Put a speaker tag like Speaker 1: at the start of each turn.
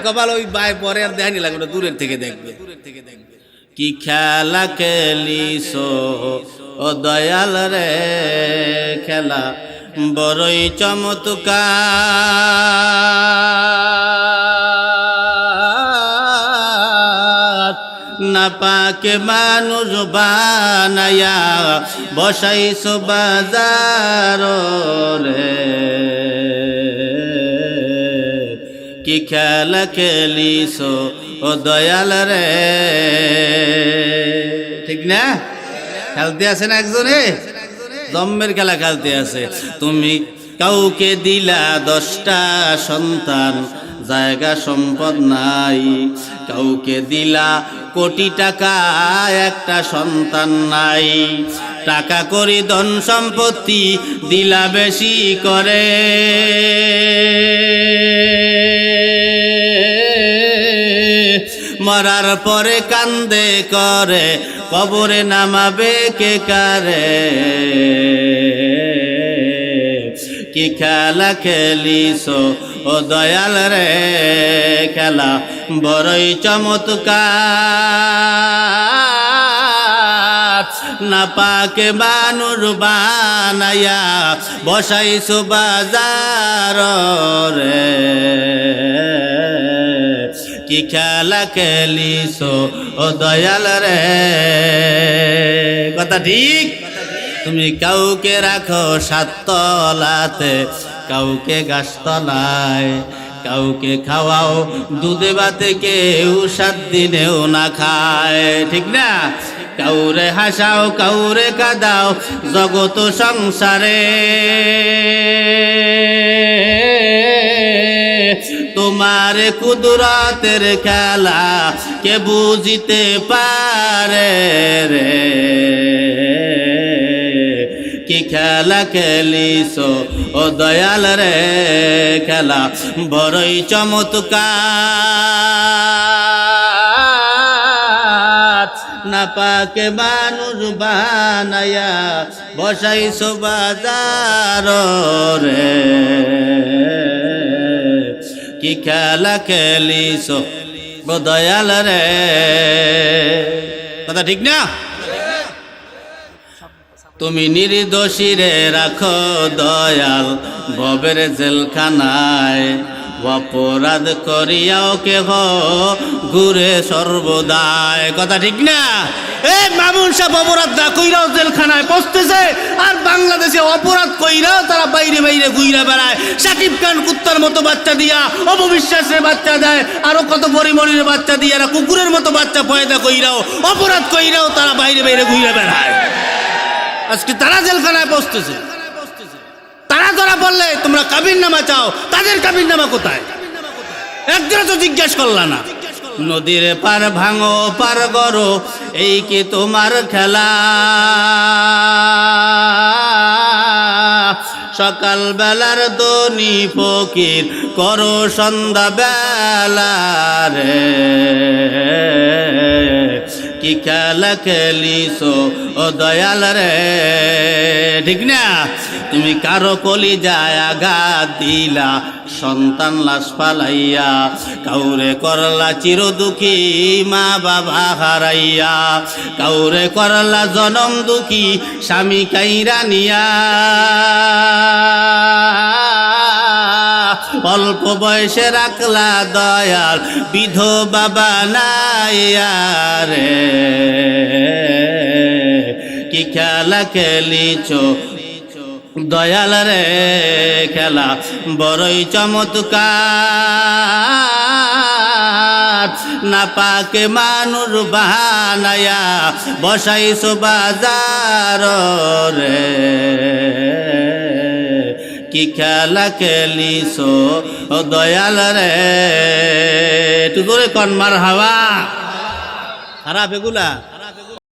Speaker 1: কপাল ওই বাই পরে আর দেখানি লাগবে না, দূরের থেকে দেখবে। কি খেলা খেলিছো ও দয়াল রে, খেলা বড়ই চমৎকার। না পাকে মানুষ বানায়া বসাইছো বাজার রে, কি খেলা খেলিছো ও দয়াল রে। ঠিক না? খেলতে আছে না একজনে, জম্মের খেলা খেলতে আছে। তুমি কাউকে দিলা 10টা সন্তান, জায়গা সম্পদ নাই। কাউকে দিলা কোটি টাকা, একটা সন্তান নাই। টাকা করি ধন সম্পত্তি দিলা বেশি করে, মরার পরে কান্দে করে কবরে নামাবে কে কারে। কি খেলা খেলিছো ও দয়াল রে, খেলা বড়ই চমৎকার। না পাকে মানুষ বানায়া বসাইছো বাজার রে, কি খেলা খেলিছো ও দয়াল রে। কথা ঠিক। তুমি কাউকে রাখো 7 তলাতে, কাউকে গাছতলায়। কাউকে খাওয়াও দুধে ভাতে, কেউ 7 দিনেও না খায়। ঠিক না? কাউরে হাসাও কাউরে কাঁদাও জগত সংসারে, তোমার কুদরতের খেলা কে বুঝিতে পারে রে। কি খেলা খেলিছো ও দয়াল রে, খেলা বড়ই চমৎকার। না পাকে মানুষ বানায়া বসাইছো বাজার রে, কি খেলা খেলিছো ও দয়াল রে। কথা ঠিক না? তুমি নির্দোষীরে রাখো দয়াল ভবের জেলখানায়, অপরাধ করিয়াও কেহ ঘুরে সর্বদায়। কথা ঠিক না? এই মামুন সাহেব অপরাধ না কইরাও জেলখানায় পৌঁছতেছে, আর বাংলাদেশে অপরাধ কইরাও তারা বাইরে বাইরে ঘুরে বেড়ায়। শাকিব খান কুত্তার মতো বাচ্চা দিয়া অপবিশ্বাসের বাচ্চা দেয়, আরো কত পরিমণির বাচ্চা দিয়া কুকুরের মতো বাচ্চা পয়দা কইরাও অপরাধ কইরাও তারা বাইরে বাইরে ঘুরে বেড়ায়। আজকে তারা জেলখানায় পৌঁছতেছে। তারা ধরা বললে তোমরা কাবির নামা চাও, তাদের কাবির নামা কোথায়? একদিনও তো জিজ্ঞেস করলা না। নদীর পার ভাঙো পার গড়ো, এই কি তোমার খেলা? সকাল বেলার দনি ফকির করো সন্ধ্যা বেলা রে, কি খেলা খেলিছো ও দয়াল রে। ঠিক না? তুমি কারো কলিজায় আঘাত দিলা সন্তান লাশ পালাইয়া, কাউরে করলা চির দুঃখী মা বাবা হারাইয়া, কাউরে করলা জনম দুঃখী স্বামী কাইরা নিয়া, অল্প বয়সে রাখলা দয়াল বিধবা বানাইয়া রে, কি খেলা খেলিছো দয়াল রে, খেলা বড়ই চমৎকার। না পাকে মানুষ বানায়া বসাইছো বাজার রে, কি খেলা খেলিছো ও দয়াল রে। একটু জোরে কন মারহাবা। খারাপ এগুলা?